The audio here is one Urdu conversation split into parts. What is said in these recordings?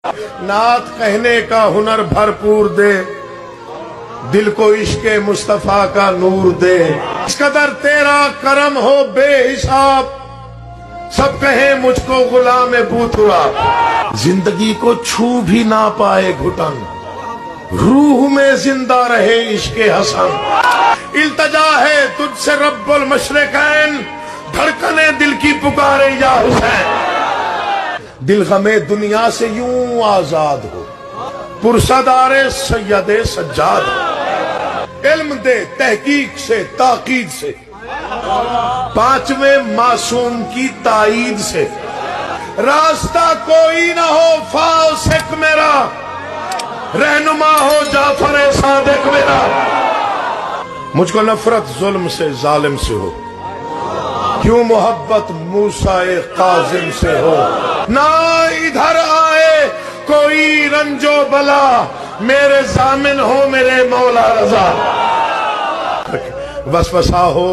نعت کہنے کا ہنر بھرپور دے، دل کو عشق مصطفیٰ کا نور دے، اس قدر تیرا کرم ہو بے حساب، سب کہیں مجھ کو غلام بوتھڑا، زندگی کو چھو بھی نہ پائے گھٹن، روح میں زندہ رہے عشق حسن، التجا ہے تجھ سے رب المشرقین، دھڑکنے دل کی پکارے یا حسین، دل غمے دنیا سے یوں آزاد ہو، پرصدار سید سجاد ہو، علم دے تحقیق سے تاکید سے، پانچویں معصوم کی تائید سے، راستہ کوئی نہ ہو فاسق میرا، رہنما ہو جعفر صادق میرا، مجھ کو نفرت ظلم سے ظالم سے ہو، کیوں محبت موسیٰ کاظم سے ہو، نہ ادھر آئے کوئی رنج و بلا، میرے ضامن ہو میرے مولا رضا، وسوسہ ہو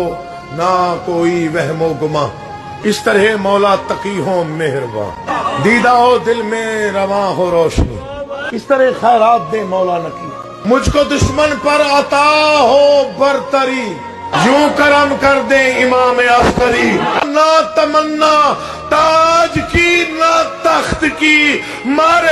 نہ کوئی وہم و گماں، اس طرح مولا تقی ہو مہرباں، دیدہ ہو دل میں رواں ہو روشنی، اس طرح خیرات دے مولا نقی، مجھ کو دشمن پر عطا ہو برتری، یوں کرم کر دے امام عسکری، نہ تمنا تاج کی نہ تخت کی، مارے